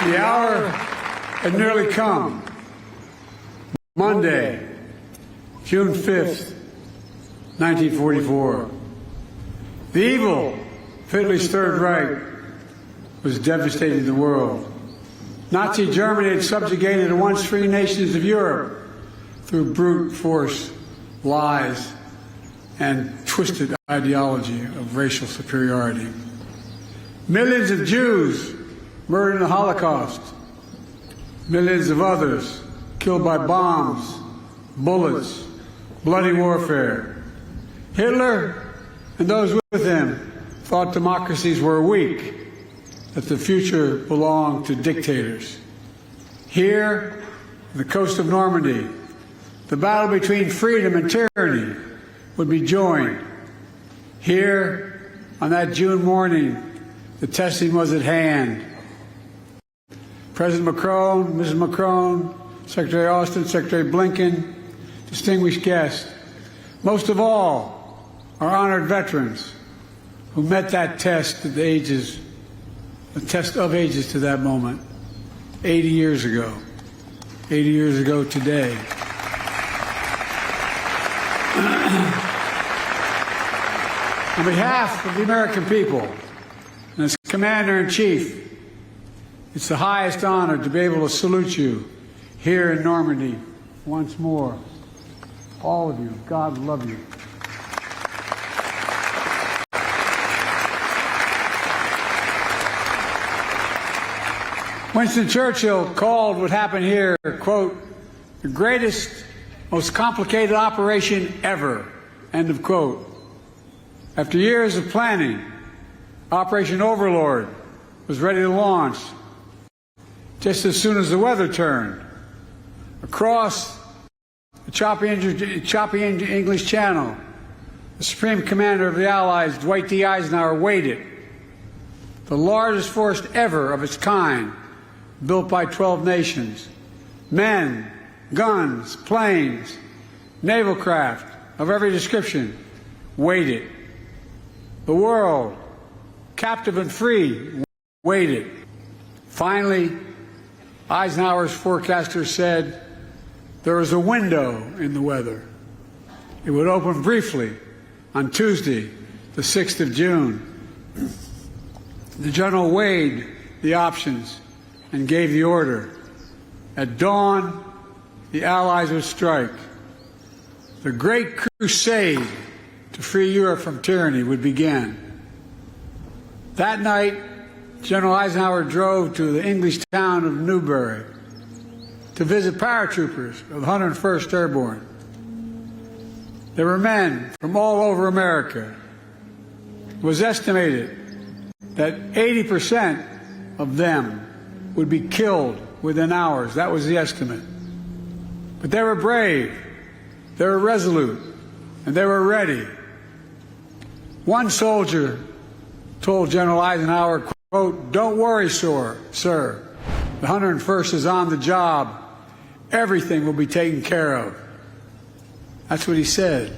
The hour had nearly come. Monday, June 5th, 1944. The evil of Hitler's Third Reich was devastating the world. Nazi Germany had subjugated the once free nations of Europe through brute force, lies, and twisted ideology of racial superiority. Millions of Jews murdered in the Holocaust. Millions of others killed by bombs, bullets, bloody warfare. Hitler and those with him thought democracies were weak, that the future belonged to dictators. Here, on the coast of Normandy, the battle between freedom and tyranny would be joined. Here, on that June morning, the testing was at hand. President Macron, Mrs. Macron, Secretary Austin, Secretary Blinken, distinguished guests, most of all, our honored veterans who met that test at the ages, a test of ages to that moment, 80 years ago. 80 years ago today. On behalf of the American people and as Commander-in-Chief, it's the highest honor to be able to salute you here in Normandy once more. All of you, God love you. Winston Churchill called what happened here, quote, the greatest, most complicated operation ever, end of quote. After years of planning, Operation Overlord was ready to launch just as soon as the weather turned. Across the choppy English Channel, the Supreme Commander of the Allies, Dwight D. Eisenhower, waited. The largest force ever of its kind, built by 12 nations. Men, guns, planes, naval craft of every description, waited. The world, captive and free, waited. Finally, Eisenhower's forecaster said there was a window in the weather. It would open briefly on Tuesday, the 6th of June. The general weighed the options and gave the order. At dawn, the Allies would strike. The great crusade to free Europe from tyranny would begin. That night, General Eisenhower drove to the English town of Newbury to visit paratroopers of the 101st Airborne. There were men from all over America. It was estimated that 80% of them would be killed within hours. That was the estimate. But they were brave, they were resolute, and they were ready. One soldier told General Eisenhower, quote, "Don't worry, sir. The 101st is on the job. Everything will be taken care of." That's what he said.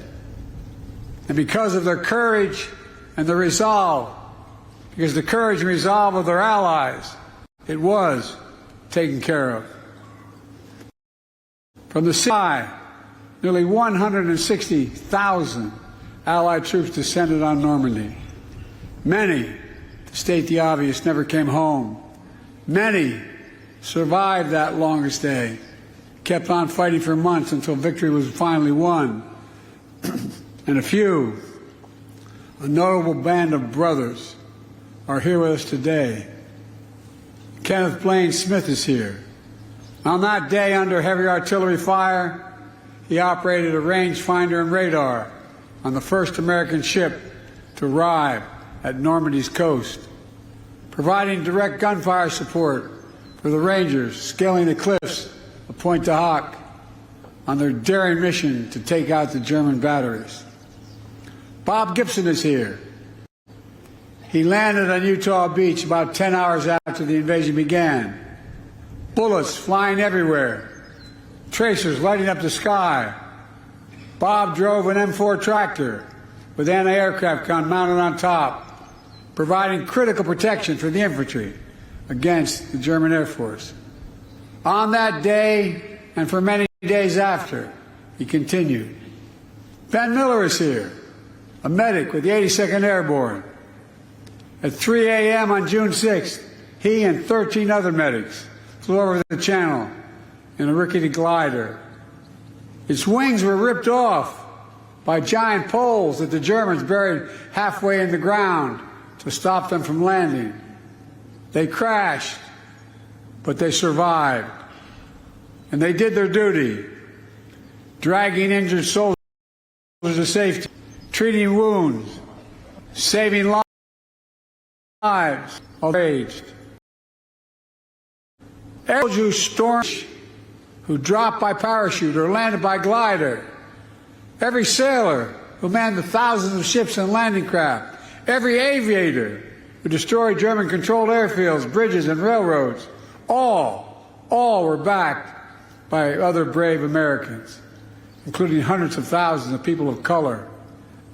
And because of their courage and their resolve, because the courage and resolve of their allies, it was taken care of. From the sky, nearly 160,000 Allied troops descended on Normandy. Many, to state the obvious, never came home. Many survived that longest day, kept on fighting for months until victory was finally won. And a few, a notable band of brothers, are here with us today. Kenneth Blaine Smith is here. On that day, under heavy artillery fire, he operated a rangefinder and radar on the first American ship to arrive at Normandy's coast, providing direct gunfire support for the Rangers scaling the cliffs of Pointe du Hoc on their daring mission to take out the German batteries. Bob Gibson is here. He landed on Utah Beach about 10 hours after the invasion began. Bullets flying everywhere, tracers lighting up the sky. Bob drove an M4 tractor with anti-aircraft gun mounted on top, providing critical protection for the infantry against the German Air Force. On that day, and for many days after, he continued. Ben Miller is here, a medic with the 82nd Airborne. At 3 a.m. on June 6th, he and 13 other medics flew over the channel in a rickety glider. Its wings were ripped off by giant poles that the Germans buried halfway in the ground to stop them from landing. They crashed, but they survived. And they did their duty, dragging injured soldiers to safety, treating wounds, saving lives of aged. Every who stormed, who dropped by parachute or landed by glider, every sailor who manned the thousands of ships and landing craft, every aviator who destroyed German-controlled airfields, bridges, and railroads, all were backed by other brave Americans, including hundreds of thousands of people of color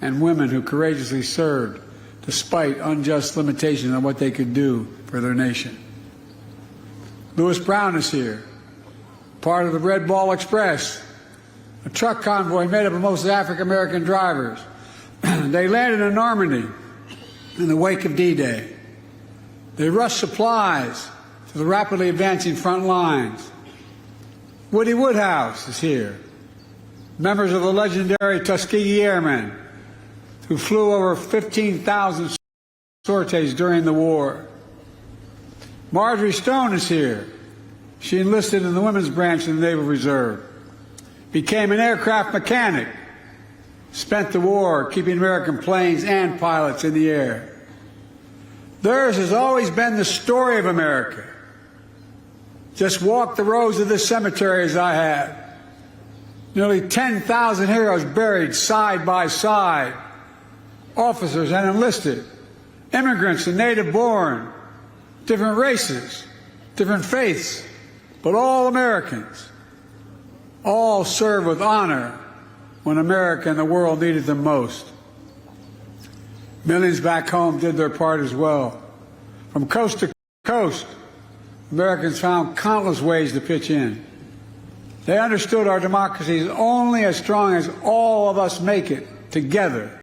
and women who courageously served despite unjust limitations on what they could do for their nation. Lewis Brown is here, part of the Red Ball Express, a truck convoy made up of mostly African-American drivers. They landed in Normandy in the wake of D-Day. They rushed supplies to the rapidly advancing front lines. Woody Woodhouse is here, members of the legendary Tuskegee Airmen, who flew over 15,000 sorties during the war. Marjorie Stone is here. She enlisted in the women's branch of the Naval Reserve, became an aircraft mechanic, spent the war keeping American planes and pilots in the air. Theirs has always been the story of America. Just walk the rows of this cemetery as I have. Nearly 10,000 heroes buried side by side, officers and enlisted, immigrants and native-born, different races, different faiths, but all Americans. All served with honor when America and the world needed them most. Millions back home did their part as well. From coast to coast, Americans found countless ways to pitch in. They understood our democracy is only as strong as all of us make it together.